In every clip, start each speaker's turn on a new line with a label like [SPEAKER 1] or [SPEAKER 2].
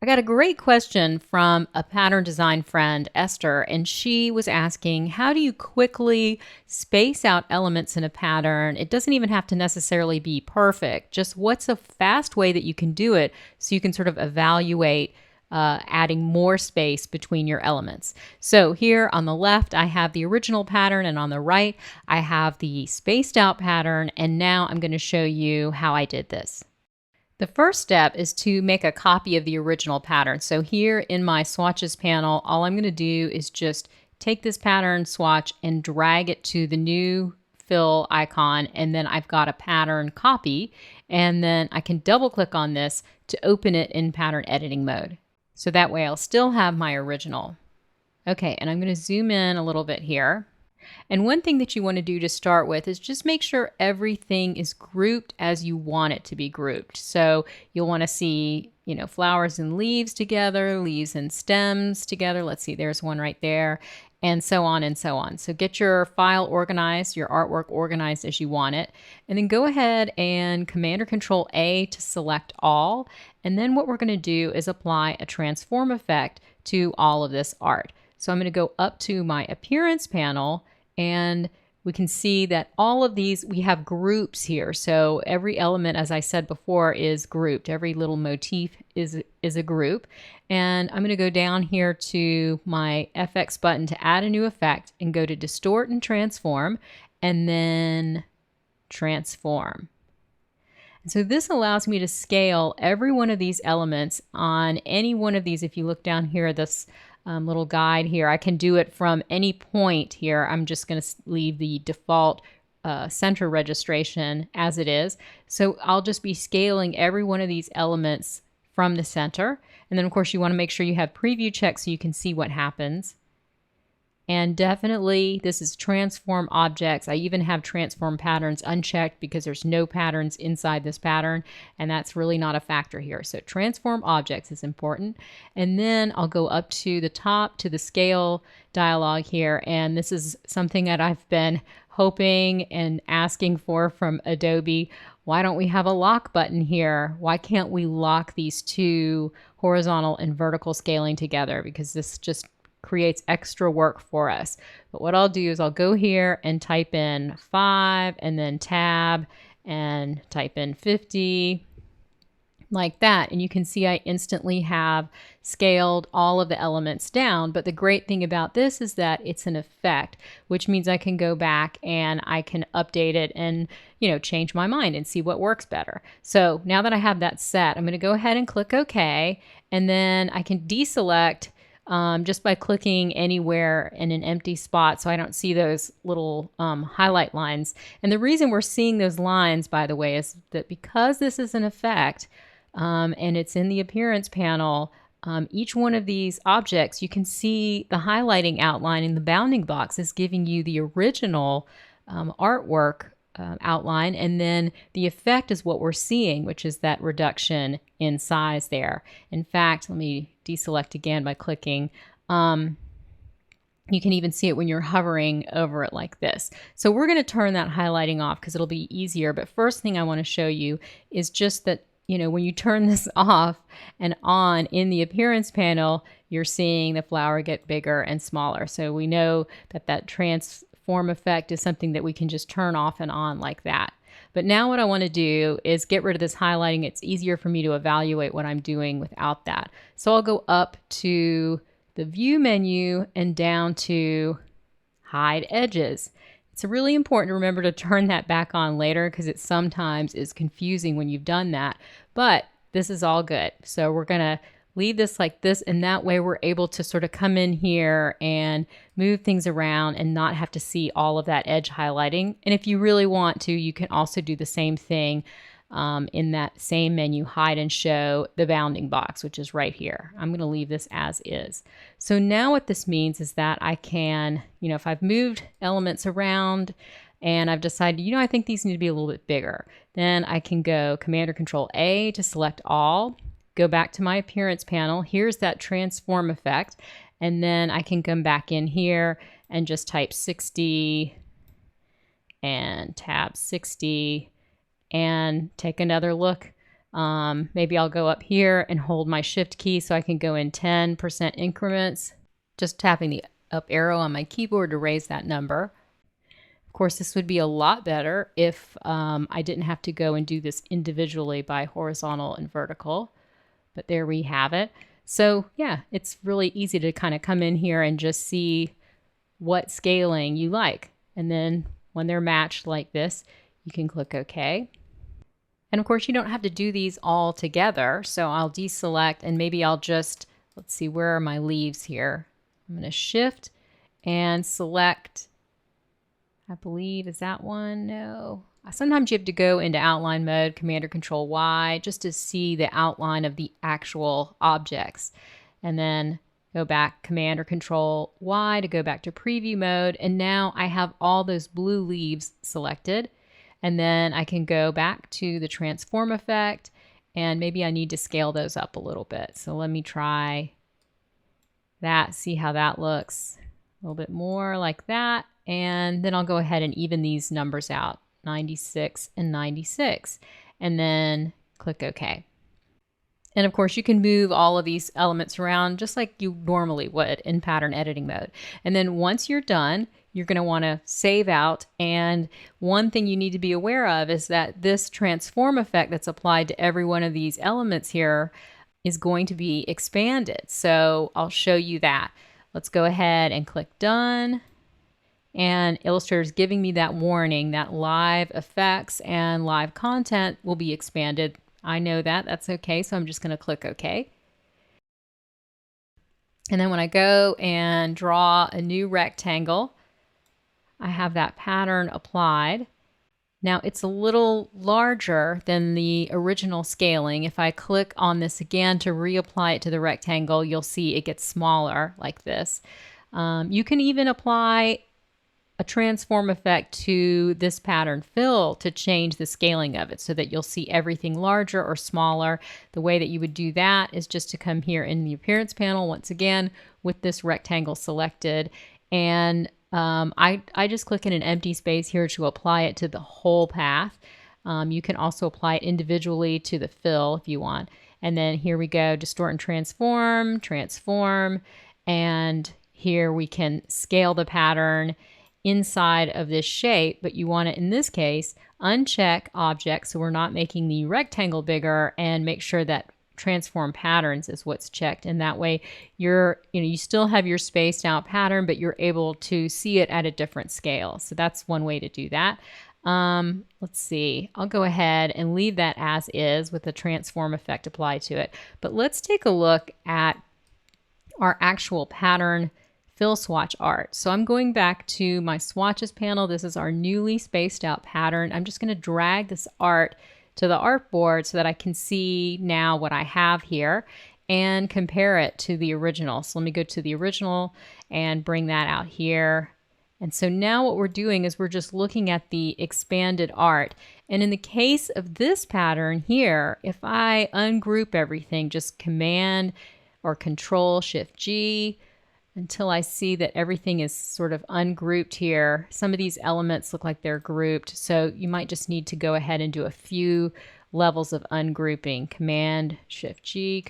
[SPEAKER 1] I got a great question from a pattern design friend, Esther, and she was asking, how do you quickly space out elements in a pattern? It doesn't even have to necessarily be perfect. Just what's a fast way that you can do it so you can sort of evaluate adding more space between your elements. So here on the left, I have the original pattern, and on the right, I have the spaced out pattern. And now I'm going to show you how I did this. The first step is to make a copy of the original pattern. So here in my swatches panel, all I'm going to do is just take this pattern swatch and drag it to the new fill icon, and then I've got a pattern copy, and then I can double click on this to open it in pattern editing mode. So that way I'll still have my original. Okay, and I'm going to zoom in a little bit here. And one thing that you want to do to start with is just make sure everything is grouped as you want it to be grouped. So you'll want to see, flowers and leaves together, leaves and stems together. Let's see, there's one right there, and so on and so on. So get your file organized, your artwork organized as you want it, and then go ahead and Command or Control A to select all. And then what we're going to do is apply a transform effect to all of this art. So I'm going to go up to my appearance panel, and we can see that all of these, we have groups here. So every element, as I said before, is grouped. Every little motif is a group. And I'm going to go down here to my FX button to add a new effect and go to Distort and Transform, and then Transform. And so this allows me to scale every one of these elements on any one of these. If you look down here, this little guide here, I can do it from any point here. I'm just going to leave the default center registration as it is. So I'll just be scaling every one of these elements from the center. And then of course you want to make sure you have preview checked so you can see what happens. And definitely this is transform objects. I even have transform patterns unchecked because there's no patterns inside this pattern, and that's really not a factor here. So transform objects is important. And then I'll go up to the top to the scale dialog here, and this is something that I've been hoping and asking for from Adobe. Why don't we have a lock button here? Why can't we lock these two horizontal and vertical scaling together? Because this just creates extra work for us. But what I'll do is I'll go here and type in 5 and then tab and type in 50 like that. And you can see I instantly have scaled all of the elements down. But the great thing about this is that it's an effect, which means I can go back and I can update it and, change my mind and see what works better. So now that I have that set, I'm going to go ahead and click OK. And then I can deselect just by clicking anywhere in an empty spot so I don't see those little highlight lines. And the reason we're seeing those lines, by the way, is that because this is an effect and it's in the appearance panel, each one of these objects, you can see the highlighting outline in the bounding box is giving you the original artwork outline, and then the effect is what we're seeing, which is that reduction in size there. In fact, let me deselect again by clicking. You can even see it when you're hovering over it like this. So we're going to turn that highlighting off because it'll be easier. But first thing I want to show you is just that, when you turn this off and on in the appearance panel, you're seeing the flower get bigger and smaller. So we know that that transform effect is something that we can just turn off and on like that. But now what I want to do is get rid of this highlighting. It's easier for me to evaluate what I'm doing without that. So I'll go up to the View menu and down to Hide Edges. It's really important to remember to turn that back on later because it sometimes is confusing when you've done that. But this is all good. So we're going to leave this like this, and that way we're able to sort of come in here and move things around and not have to see all of that edge highlighting. And if you really want to, you can also do the same thing in that same menu, Hide and Show the bounding box, which is right here. I'm going to leave this as is. So now what this means is that I can, if I've moved elements around and I've decided, I think these need to be a little bit bigger, then I can go Command or Control A to select all. Go back to my appearance panel. Here's that transform effect. And then I can come back in here and just type 60 and tab 60 and take another look Maybe I'll go up here and hold my shift key so I can go in 10% increments, just tapping the up arrow on my keyboard to raise that number. Of course, this would be a lot better if I didn't have to go and do this individually by horizontal and vertical, but there we have it. So yeah, it's really easy to kind of come in here and just see what scaling you like. And then when they're matched like this, you can click OK. And of course, you don't have to do these all together. So I'll deselect and maybe I'll just, let's see, where are my leaves here? I'm going to shift and select, I believe, is that one? No. Sometimes you have to go into outline mode, Command or Control Y, just to see the outline of the actual objects. And then go back, Command or Control Y to go back to preview mode. And now I have all those blue leaves selected. And then I can go back to the transform effect, and maybe I need to scale those up a little bit. So let me try that, see how that looks. A little bit more like that. And then I'll go ahead and even these numbers out, 96 and 96, and then click OK. And of course, you can move all of these elements around just like you normally would in pattern editing mode. And then once you're done, you're going to want to save out. And one thing you need to be aware of is that this transform effect that's applied to every one of these elements here is going to be expanded. So I'll show you that. Let's go ahead and click Done. And Illustrator is giving me that warning that live effects and live content will be expanded. I know that. That's okay. So I'm just going to click OK. And then when I go and draw a new rectangle, I have that pattern applied. Now it's a little larger than the original scaling. If I click on this again to reapply it to the rectangle, you'll see it gets smaller like this. You can even apply a transform effect to this pattern fill to change the scaling of it so that you'll see everything larger or smaller. The way that you would do that is just to come here in the appearance panel once again with this rectangle selected, and I just click in an empty space here to apply it to the whole path. You can also apply it individually to the fill if you want. And then here we go, distort and transform, transform, and here we can scale the pattern inside of this shape, but you want to, in this case, uncheck object so we're not making the rectangle bigger, and make sure that transform patterns is what's checked, and that way you still have your spaced out pattern, but you're able to see it at a different scale. So that's one way to do that. Let's see, I'll go ahead and leave that as is with the transform effect applied to it, but let's take a look at our actual pattern fill swatch art. So I'm going back to my swatches panel. This is our newly spaced out pattern. I'm just going to drag this art to the artboard so that I can see now what I have here and compare it to the original. So let me go to the original and bring that out here. And so now what we're doing is we're just looking at the expanded art. And in the case of this pattern here, if I ungroup everything, just Command or Control Shift G, until I see that everything is sort of ungrouped here. Some of these elements look like they're grouped, so you might just need to go ahead and do a few levels of ungrouping. Command Shift G,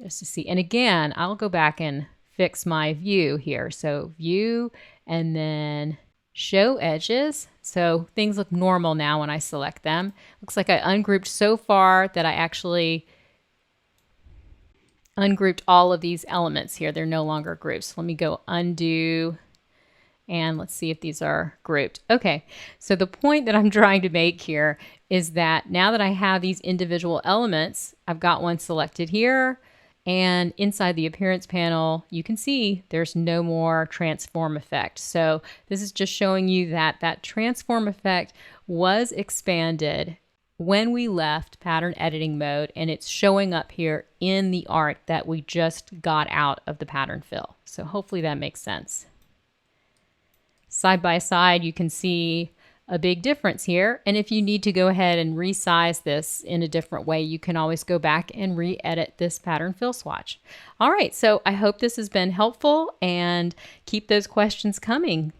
[SPEAKER 1] just to see. And again, I'll go back and fix my view here. So View, and then Show Edges. So things look normal now when I select them. Looks like I ungrouped so far that I actually ungrouped all of these elements here. They're no longer grouped. So let me go undo, and let's see if these are grouped. Okay, so the point that I'm trying to make here is that now that I have these individual elements, I've got one selected here, and inside the appearance panel, you can see there's no more transform effect. So this is just showing you that that transform effect was expanded when we left pattern editing mode, and it's showing up here in the art that we just got out of the pattern fill. So hopefully that makes sense. Side by side, you can see a big difference here. And if you need to go ahead and resize this in a different way, you can always go back and re-edit this pattern fill swatch. All right, so I hope this has been helpful, and keep those questions coming.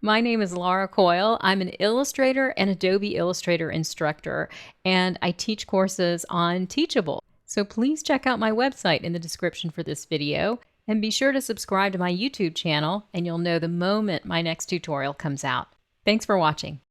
[SPEAKER 1] My name is Laura Coyle. I'm an illustrator and Adobe Illustrator instructor, and I teach courses on Teachable. So please check out my website in the description for this video, and be sure to subscribe to my YouTube channel, and you'll know the moment my next tutorial comes out. Thanks for watching.